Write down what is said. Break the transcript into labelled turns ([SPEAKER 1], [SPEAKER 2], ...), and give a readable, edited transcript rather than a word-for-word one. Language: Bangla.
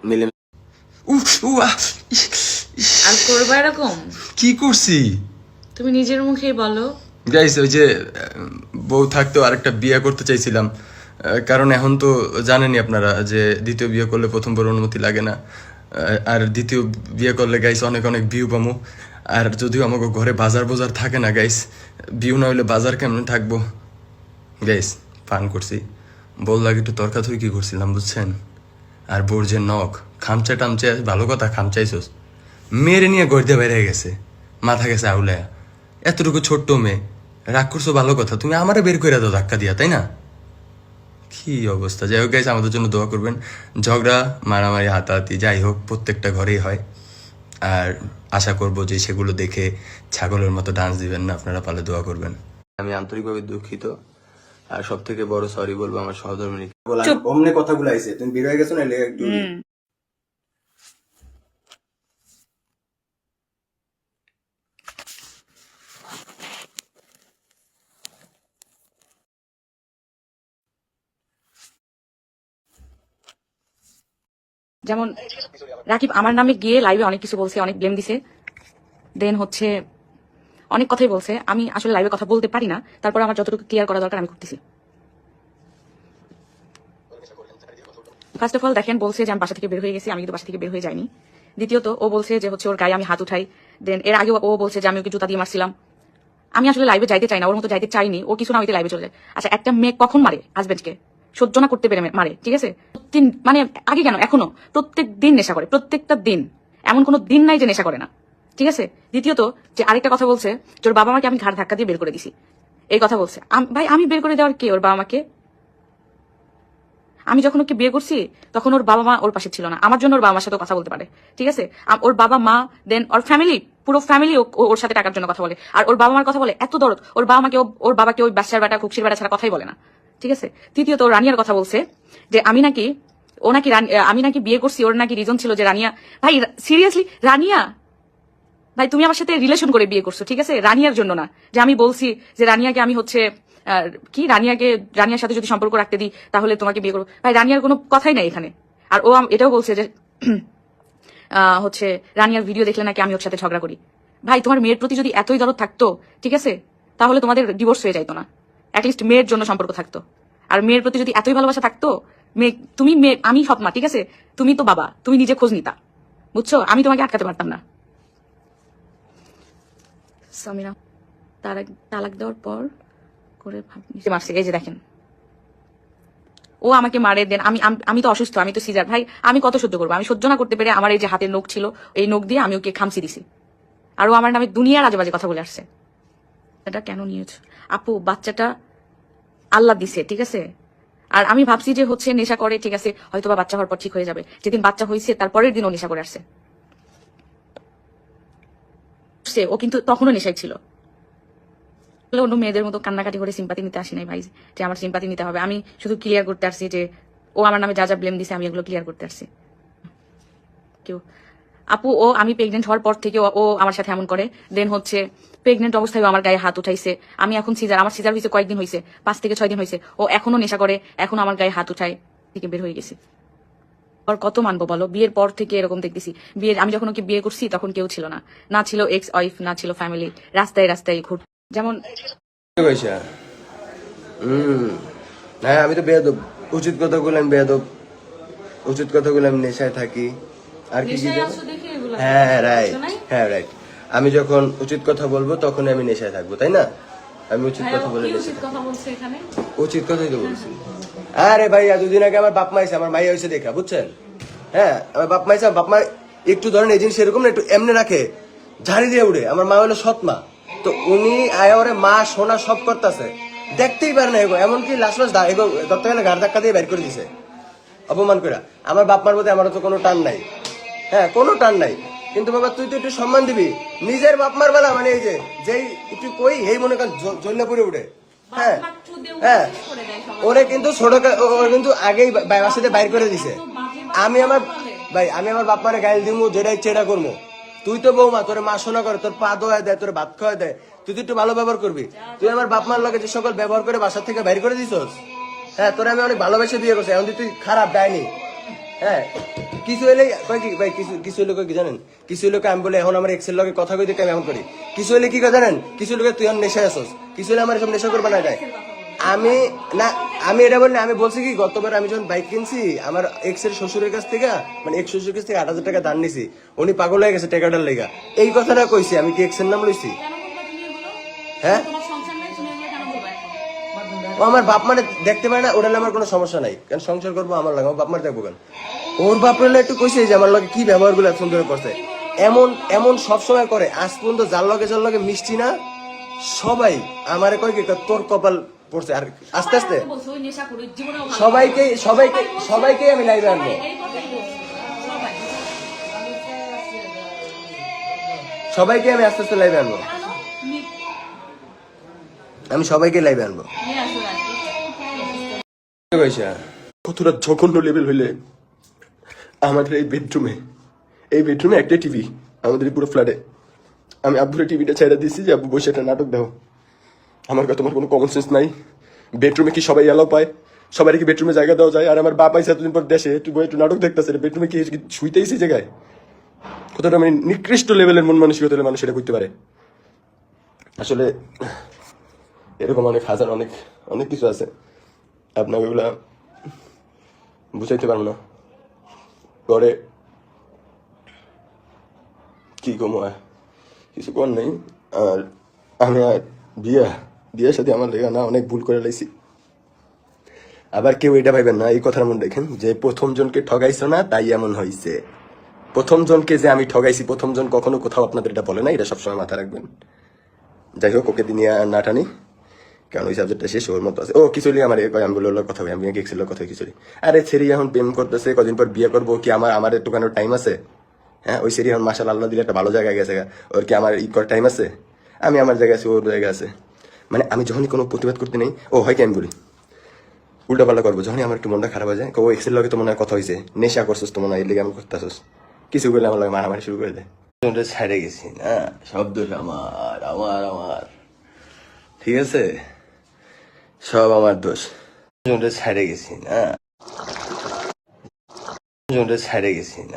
[SPEAKER 1] মিলে
[SPEAKER 2] আর করবা এরকম?
[SPEAKER 1] কি করছি?
[SPEAKER 2] তুমি নিজের মুখেই বলো।
[SPEAKER 1] গাইস, ওই যে বউ থাকতেও আরেকটা বিয়ে করতে চাইছিলাম, কারণ এখন তো জানেনই আপনারা যে দ্বিতীয় বিয়ে করলে প্রথম বড় অনুমতি লাগে না, আর দ্বিতীয় বিয়ে করলে গাইস অনেক অনেক ভিউ পামো। আর যদিও আমাকে ঘরে বাজার বাজার থাকে না গাইস, ভিউ না হইলে বাজার কেমন থাকবো গাইস। ফান করছি, বল লাগে একটু তর্কাতর্কি করছিলাম বুঝছেন। আর বোর যে নখ খামচা টামচা, ভালো কথা খামচাইছোস, মেরে নিয়ে গড়তে বেড়ে গেছে, মাথা গেছে আউলায়া। এতটুকু ছোট্ট মেয়ে, রাগ করছো ভালো কথা, তুমি আমারে বের করে দাও ধাক্কা দিয়া, তাই না? কি অবস্থা! যাই হোক গাইস, আমাদের জন্য দোয়া করবেন। ঝগড়া মারামারি হাতাহাতি যাই হোক প্রত্যেকটা ঘরেই হয়, আর আশা করব যে সেগুলো দেখে ছাগলের মতো ডান্স দিবেন না আপনারা, পালে দোয়া করবেন। আমি আন্তরিকভাবে দুঃখিত, আর সব থেকে বড় সরি বলবো আমার সহধর্মিনী। অমনে কথাগুলো আইছে, তুমি বের হয়ে গেছো না একটু।
[SPEAKER 2] যেমন রাকিব আমার নামে গিয়ে লাইভে অনেক কিছু বলছে, অনেক ব্লেম দিছে, দেন হচ্ছে অনেক কথাই বলছে। আমি আসলে লাইভে কথা বলতে পারি না, তারপর আমার যতটুকু ক্লিয়ার করা দরকার আমি করতেছি। ফার্স্ট অফ অল দেখেন, বলছে যে আমি বাসা থেকে বের হয়ে গেছি, আমি কিন্তু বাসা থেকে বের হয়ে যাইনি। দ্বিতীয়ত ও বলছে যে হচ্ছে ওর গায়ে আমি হাত উঠাই, দেন এর আগে ও বলছে যে আমি ওকে জুতা দিয়ে মারছিলাম। আমি আসলে লাইভে যাইতে চাই না, ওর মতো যাইতে চাইনি, ও কিছু না হইতে লাইভে চলে যায়। আচ্ছা, একটা মেয়ে কখন মারে হাজবেন্ডকে? সহ্য না করতে পেরে মারে, ঠিক আছে? মানে আগে কেন, এখনো প্রত্যেক দিন নেশা করে, প্রত্যেকটা দিন, এমন কোনো দিন নাই যে নেশা করে না, ঠিক আছে? দ্বিতীয়ত যে আরেকটা কথা বলছে যে ওর বাবা মাকে আমি ঘাড় ধাক্কা দিয়ে বের করে দিছি, এই কথা বলছে। ভাই আমি বের করে দেওয়ার কে ওর বাবা মাকে? আমি যখন ওকে বিয়ে করছি তখন ওর বাবা মা ওর পাশে ছিল না, আমার জন্য ওর বাবা মার সাথে কথা বলতে পারে, ঠিক আছে? ওর বাবা মা, দেন ওর ফ্যামিলি, পুরো ফ্যামিলি ওর সাথে টাকার জন্য কথা বলে। আর ওর বাবা মার কথা বলে এত দরদ, ওর বাবা মাকে, ওর বাবাকে ওই বাচ্চার বেটা খুকসির বেটা ছাড়া কথাই বলে না, ঠিক আছে? তৃতীয়ত রানিয়ার কথা বলছে যে আমি নাকি আমি নাকি বিয়ে করছি, ওর নাকি রিজন ছিল যে রানিয়া। ভাই সিরিয়াসলি রানিয়া, ভাই তুমি আমার সাথে রিলেশন করে বিয়ে করছো, ঠিক আছে? রানিয়ার জন্য না যে আমি বলছি যে রানিয়াকে আমি হচ্ছে কি রানিয়ার সাথে যদি সম্পর্ক রাখতে দিই তাহলে তোমাকে বিয়ে করবো। ভাই রানিয়ার কোনো কথাই নাই এখানে। আর ও এটাও বলছে যে হচ্ছে রানিয়ার ভিডিও দেখলে নাকি আমি ওর সাথে ঝগড়া করি। ভাই তোমার মেয়ের প্রতি যদি এতই দরদ থাকতো, ঠিক আছে, তাহলে তোমাদের ডিভোর্স হয়ে যাইতো না, অ্যাটলিস্ট মেয়ের জন্য সম্পর্ক থাকতো। আর মেয়ের প্রতি যদি এতই ভালোবাসা থাকতো, তুমি মেয়ে, আমি সৎমা, ঠিক আছে? তুমি তো বাবা, তুমি নিজে খোঁজ নিতা, বুঝছো? আমি তোমাকে আটকাতে পারতাম না। সামিরা তালাক দেওয়ার পর করে মারছে, এই যে দেখেন ও আমাকে মারে, দেন আমি তো অসুস্থ, আমি তো সিজার। ভাই আমি কত সহ্য করবো? আমি সহ্য না করতে পেরে আমার এই যে হাতের নখ ছিল, এই নখ দিয়ে আমি ওকে খামচি দিছি। আর ও আমার নামে দুনিয়ার আজে বাজে কথা বলে আসছে। এটা কেন নিয়েছ আপু? বাচ্চাটা আল্লাহ দিছে, ঠিক আছে? আর আমি ভাবছি যে হচ্ছে নেশা করে, ঠিক আছে, হয়তো বা বাচ্চা হওয়ার পর ঠিক হয়ে যাবে। যেদিন বাচ্চা হয়েছে তারপরের দিন ও নেশা করে আসছে। ও কিন্তু তখনও নেশায় ছিল। অন্য মেয়েদের মতো কান্নাকাটি করে সিম্পাতি নিতে আসি নাই ভাই, যে আমার সিম্পাতি নিতে হবে। আমি শুধু ক্লিয়ার করতে আসছি যে ও আমার নামে যা যা ব্লেম দিছে আমি এগুলো ক্লিয়ার করতে আসছি। কেউ আপু, আমি প্রেগনেন্ট হওয়ার পর থেকে ও আমার সাথে এমন করে। দেন হচ্ছে প্রেগনেন্ট অবস্থায় আমার গায়ে হাত উঠাইছে। আমি এখন আমার সিজার হয়েছে কয়েকদিন হয়েছে, 5 থেকে 6 দিন হয়েছে। ও এখনো নেশা করে, এখনো আমার গায়ে হাত উঠায়, থেকে বের হয়ে গেছি। আর কত মানবো বলো? বিয়ের পর থেকে এরকম দেখতেছি। আমি যখন ওকে বিয়ে করছি তখন কেউ ছিল না, না ছিল এক্স ওয়াইফ, না ছিল ফ্যামিলি, রাস্তায় রাস্তায় ঘুর। যেমন
[SPEAKER 1] হ্যাঁ, আমি তো বেয়াদব, উচিত কথা বললাম, বেয়াদব উচিত কথা বললাম, নেশায় থাকি। আর কি? হ্যাঁ রাইট, হ্যাঁ রাইট। আমি যখন উচিত কথা বলবো তখন আমি নেশায় থাকবো, তাই না? আমি উচিত কথা বলে উচিত কথাই তো বলছি। আরে ভাইয়া, দুদিন আগে আমার বাপ মা এসে, আমার মাইয়া হয়েছে দেখা, বুঝছেন? হ্যাঁ, আমার বাপ মা এসে, বাপ মা একটু ধরেন এই জিনিস এরকম না, একটু এমনি রাখে, ঝাড়ি দিয়ে উড়ে। আমার মা হলো সৎ মা, তো উনি আয়া ওরে মা সোনা সব করতেছে, দেখতেই পারে না এগো। এমনকি লাস্ট এগো ধরতে গেলে গাড় ধাক্কা দিয়ে বের করে দিছে, অপমান করে। আমার বাপ মার মধ্যে আমারও তো কোনো টান নাই, হ্যাঁ কোনো টান নাই। কিন্তু বাবা তুই তো একটু সম্মান দিবি নিজের বাপ মার বেলা, মানে এই যে যেই একটু কই এই মনে কর জন্য পড়ে উঠে। হ্যাঁ হ্যাঁ, ওরে কিন্তু ছোট, ওর কিন্তু আগেই বাসাতে বাইর করে দিছে। আমি আমার বাপ মারে গাইল দিমু, যেটা ইচ্ছে এটা করবো। তুই তো বৌমা, তোর মা শোনা করে, তোর পা ধোয়া দেয়, তোর ভাত খাওয়া দেয়, তুই তো একটু ভালো ব্যবহার করবি। তুই আমার বাপ মার লগে যে সকল ব্যবহার করে বাসা থেকে বাইর করে দিছস, হ্যাঁ তোরে আমি অনেক ভালোবেসে বিয়ে করছি, এখন তুই খারাপ দেয়নি। হ্যাঁ কিছু হলে কয় কি ভাই, কিছু হলে কয় কি জানেন, কিছু লোক আমি বলে এখন আমার এক্সের লগে কথা কইতে আমি এমন করি, কিছু হলে কি কয় জানেন, কিছু লোকে তুই নেশায় আসস, কিছু হলে আমার সব নেশা করবা না যায়। আমি না, আমি এটা বলি না, আমি বলছি কি গতবার আমি যখন বাইক কিনছি আমার এক্স এর শ্বশুরের কাছ থেকে, মানে এক্স শ্বশুরের কাছ থেকে 8,000 টাকা দান নিছি, উনি পাগল হয়ে গেছে টাকাটার লেগা, এই কথাটা কইছি। আমি কি এক্স এর নাম লইছি? হ্যাঁ, ও আমার বাপ মানে দেখতে পারে না, ওটা হলে আমার কোনো সমস্যা নাই, কারণ সংসার করবো আমার লাগে, আমার বাপ মার দেখবো কেন। ওর বাপ হলে একটু কইছে যে আমার লগে কি ব্যবহার গুলো সুন্দর করছে, এমন এমন সবসময় করে। আজ পর্যন্ত যার লগে মিষ্টি না, সবাই আমারে কয় কি তোর কপাল পড়ছে। আর আস্তে আস্তে সবাইকে আমি লাইভে আনবো, সবাইকে আমি আস্তে আস্তে লাইভে আনবো, আমি সবাইকে লাইভে আনবো। কতটা জঘন্য লেভেল হইলে আমাদের এই বেডরুমে একটা টিভি, আমাদের পুরো ফ্ল্যাটে। আমি আব্বুরে টিভিটা ছেড়ে দিয়েছি যে আব্বু বসে একটা নাটক দাও। আমার কথা, তোমার কোনো কমন সেন্স নাই? বেডরুমে কি সবাই এলাও পায়? সবাই কি বেডরুমে জায়গা দেওয়া যায়? আর আমার বাপ আইসা এতদিন পর দেশে একটু নাটক দেখতেছে, বেডরুমে কি শুইতেই সেই জায়গায়? কতটা মানে নিকৃষ্ট লেভেলের মন মানসিকতা হলে মানুষ এটা করতে পারে। আসলে এরকম অনেক হাজার অনেক অনেক কিছু আছে, আপনাকে ওগুলা বুঝাইতে পারবো না। পরে কি কম হয় কিছু কর নেই। আর আমি আর বিয়ের সাথে আমার লেগা না অনেক ভুল করে লাইছি। আবার কেউ এটা ভাইবেন না, এই কথার মনে দেখেন যে প্রথম জনকে ঠগাইছো না তাই এমন হয়েছে। প্রথম জনকে যে আমি ঠগাইছি, প্রথম জন কখনো কোথাও আপনাদের এটা বলে না, এটা সবসময় মাথায় রাখবেন। যাই হোক, ওকে দিয়ে না টানি, কারণ ওই সাবজেক্টটা শেষ ওর মতো আছে। ও কিছুলি আমার আমি বলে কথা ভাই, আমি গেছিল কথা কিছুলি। আরে ছেড়ি এখন প্রেম করতেছে, কদিন পর বিয়ে করবো, কি আমার একটুখানি টাইম আছে? হ্যাঁ, ওই সেরি এখন মাশাআল্লাহ আল্লাহ দিলে একটা ভালো জায়গায় গেছে, ওর কি আমার করার টাইম আছে? আমি আমার জায়গায় আছি, ওর জায়গায় আছে। মানে আমি যখনই কোনো প্রতিবাদ করতে নেই, ও হয় কি আমি বলি উল্টা পাল্টা করবো। যখনই আমার একটু মনটা খারাপ হয়ে যায়, ও এক্সের লগে তো মনে হয় কথা হয়েছে, নেশা করছিস তো মনে হয়, এর লেগে আমি করতেছিস, কিছু করলে আমার লাগে মারামারি শুরু করে দেয়। ছাড়ে গেছি না, সব দোষ আমার আমার আমার ঠিক আছে, সব আমার দোষ। ছাড়ে গেছি না, ছাড়ে গেছি না।